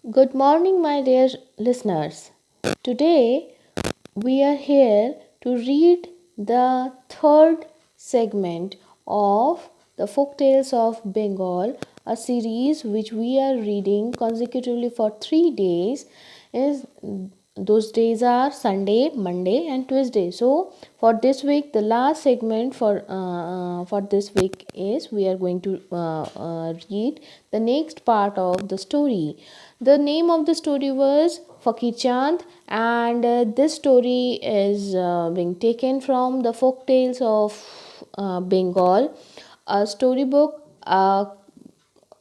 Good morning, my dear listeners. Today we are here to read the third segment of the Folk Tales of Bengal, a series which we are reading consecutively for 3 days. Is those days are Sunday, Monday, and Tuesday. So for this week, the last segment for this week is we are going to read the next part of the story. The name of the story was Fakir Chand, and this story is being taken from the folk tales of Bengal, a storybook, a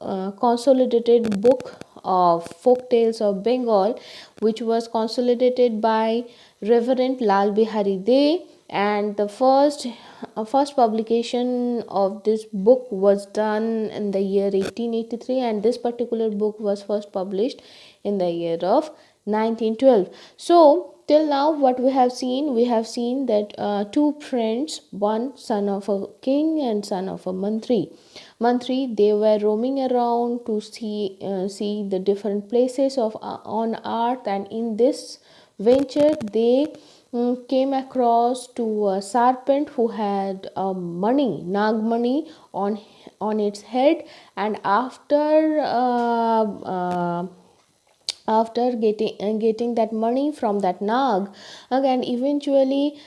consolidated book of folk tales of Bengal, which was consolidated by Reverend Lal Bihari Dey, and the first publication of this book was done in the year 1883, and this particular book was first published in the year of 1912. So till now what we have seen that two friends, one son of a king and son of a mantri, they were roaming around to see the different places of on earth, and in this venture they came across to a serpent who had money, nag money, on its head. And after getting that money from that nag, again eventually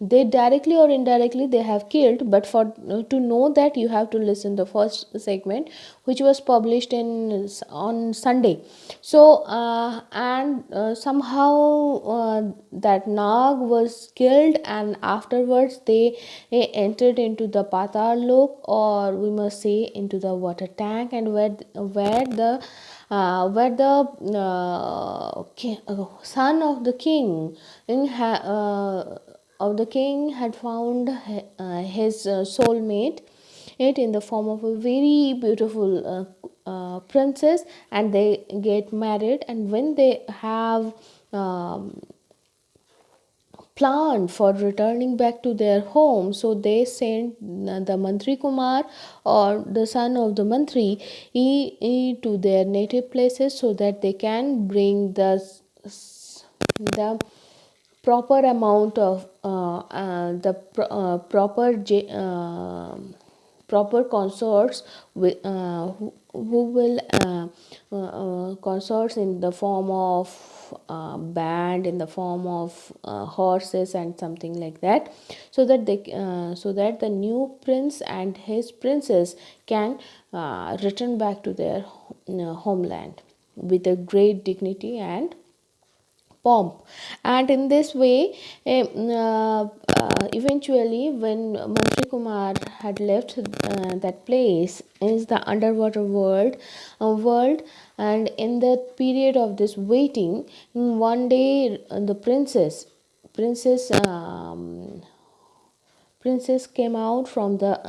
they directly or indirectly they have killed. But for to know that, you have to listen the first segment, which was published on Sunday. So and somehow that nag was killed, and afterwards they entered into the patal lok, or we must say into the water tank, and where the son of the king had found his soulmate, it in the form of a very beautiful princess, and they get married. And when they have planned for returning back to their home, so they sent the mantri kumar, or the son of the mantri, to their native places, so that they can bring the proper amount of proper consorts who will consorts in the form of band, in the form of horses and something like that, so that the new prince and his princess can return back to their homeland with a great dignity and pomp. And in this way, eventually when Mantri Kumar had left that place, is the underwater world. And in the period of this waiting, one day the princess princess came out from the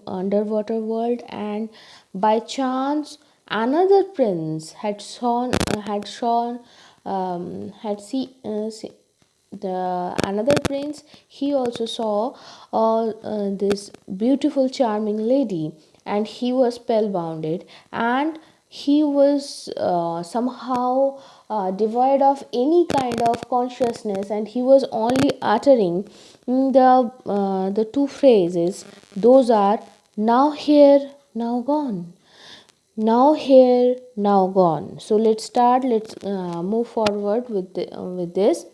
underwater world, and by chance another prince had seen the another prince. He also saw this beautiful charming lady, and he was spellbounded, and he was somehow devoid of any kind of consciousness, and he was only uttering the two phrases. Those are, now here, now gone. Now here, now gone. So let's move forward with this.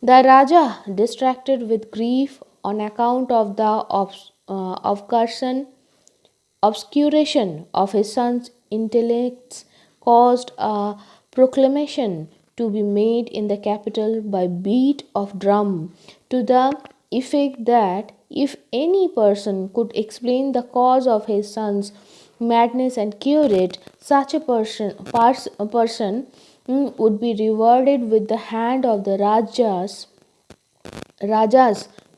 The Raja, distracted with grief on account of the obscuration of his son's intellects, caused a proclamation to be made in the capital by beat of drum, to the effect that if any person could explain the cause of his son's madness and cure it, such a person would be rewarded with the hand of the Raja's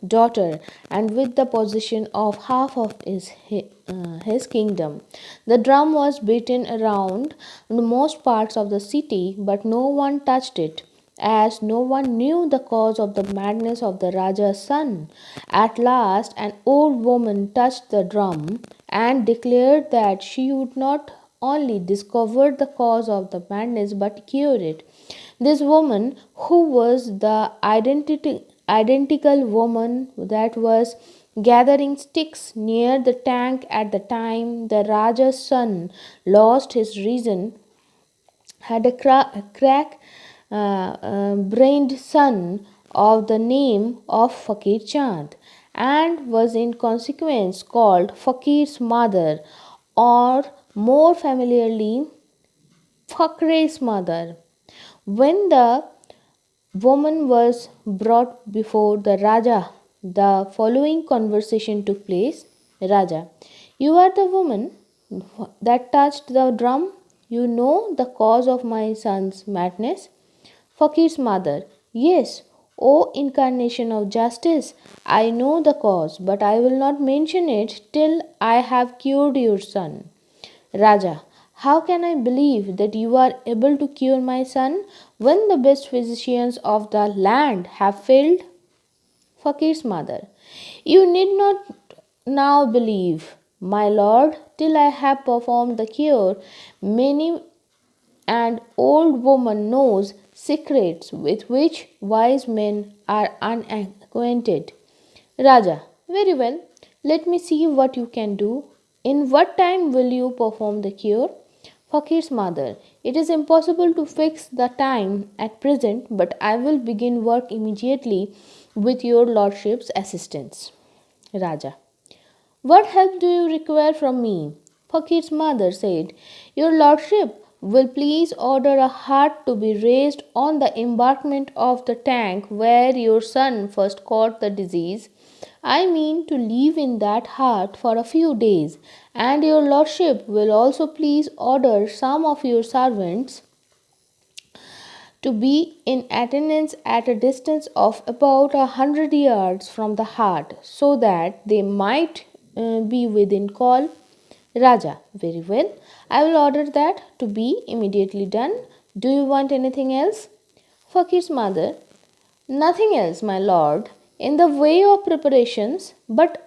daughter, and with the possession of half of his kingdom. The drum was beaten around the most parts of the city, but no one touched it, as no one knew the cause of the madness of the Raja's son. At last, an old woman touched the drum and declared that she would not only discover the cause of the madness but cure it. This woman, who was the identical woman that was gathering sticks near the tank at the time the Raja's son lost his reason, had a crack brained son of the name of Fakir Chand, and was in consequence called Fakir's mother, or more familiarly Fakr's mother. When the woman was brought before the Raja, the following conversation took place. Raja: You are the woman that touched the drum. You know the cause of my son's madness. Fakir's mother: Yes, O incarnation of justice, I know the cause, but I will not mention it till I have cured your son. Raja: How can I believe that you are able to cure my son when the best physicians of the land have failed? Fakir's mother: You need not now believe, my lord, till I have performed the cure. Many an old woman knows secrets with which wise men are unacquainted. Raja: Very well, let me see what you can do. In what time will you perform the cure? Fakir's mother: It is impossible to fix the time at present, but I will begin work immediately with your lordship's assistance. Raja: What help do you require from me? Fakir's mother said, Your lordship will please order a hut to be raised on the embankment of the tank where your son first caught the disease. I mean to live in that hut for a few days, and your lordship will also please order some of your servants to be in attendance at a distance of about 100 yards from the hut, so that they might be within call. Raja: Very well, I will order that to be immediately done. Do you want anything else? Fakir's mother: Nothing else, my lord, in the way of preparations, but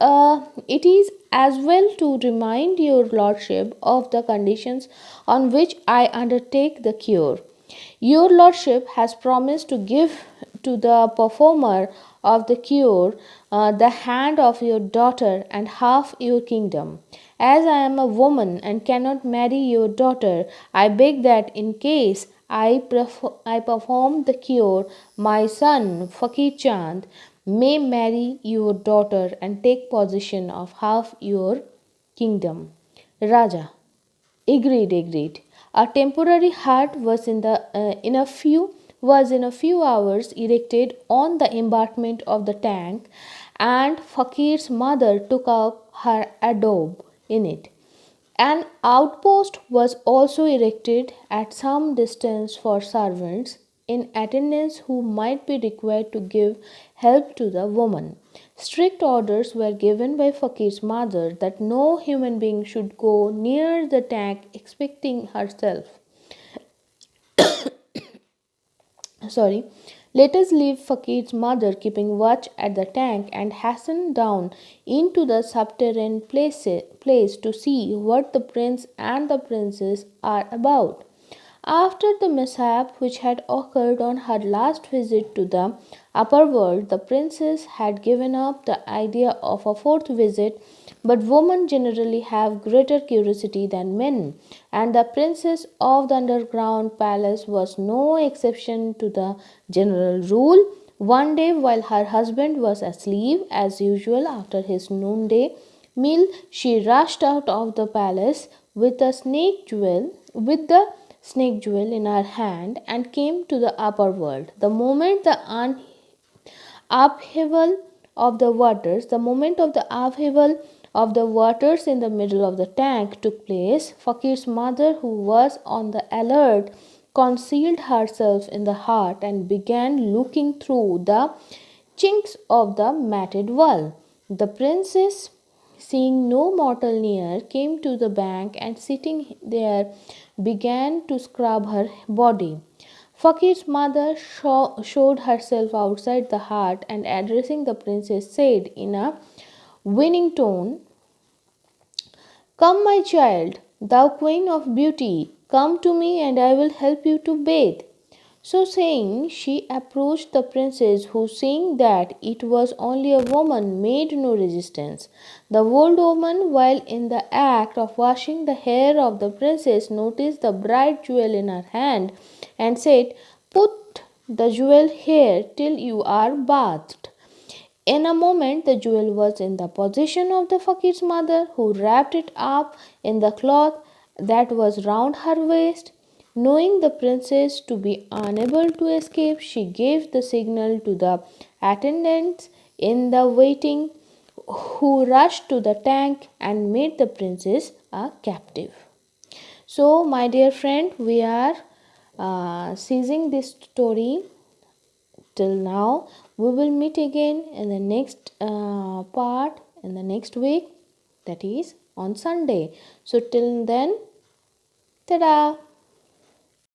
it is as well to remind your lordship of the conditions on which I undertake the cure. Your lordship has promised to give to the performer of the cure the hand of your daughter and half your kingdom. As I am a woman and cannot marry your daughter, I beg that in case I perform the cure, my son Fakir Chand may marry your daughter and take possession of half your kingdom. Raja: Agreed. A temporary hut was in a few hours erected on the embankment of the tank, and Fakir's mother took up her abode in it. An outpost was also erected at some distance for servants in attendance who might be required to give help to the woman. Strict orders were given by Fakir's mother that no human being should go near the tank expecting herself. Sorry. Let us leave Fakir's mother keeping watch at the tank and hasten down into the subterranean place to see what the prince and the princess are about. After the mishap which had occurred on her last visit to the upper world, the princess had given up the idea of a fourth visit, but women generally have greater curiosity than men, and the princess of the underground palace was no exception to the general rule. One day, while her husband was asleep, as usual after his noonday meal, she rushed out of the palace with the snake jewel in her hand, and came to the upper world. The moment of the upheaval of the waters in the middle of the tank took place, Fakir's mother, who was on the alert, concealed herself in the hut and began looking through the chinks of the matted wall. The princess, seeing no mortal near, came to the bank and sitting there began to scrub her body. Fakir's mother showed herself outside the hut and, addressing the princess, said in a winning tone, Come, my child, "Thou queen of beauty, come to me and I will help you to bathe." So saying, she approached the princess, who, seeing that it was only a woman, made no resistance. The old woman, while in the act of washing the hair of the princess, noticed the bright jewel in her hand and said, "Put the jewel here till you are bathed." In a moment, the jewel was in the possession of the fakir's mother, who wrapped it up in the cloth that was round her waist. Knowing the princess to be unable to escape, she gave the signal to the attendants in the waiting, who rushed to the tank and made the princess a captive. So, my dear friend, we are seizing this story till now. We will meet again in the next part in the next week, that is on Sunday. So till then, tada.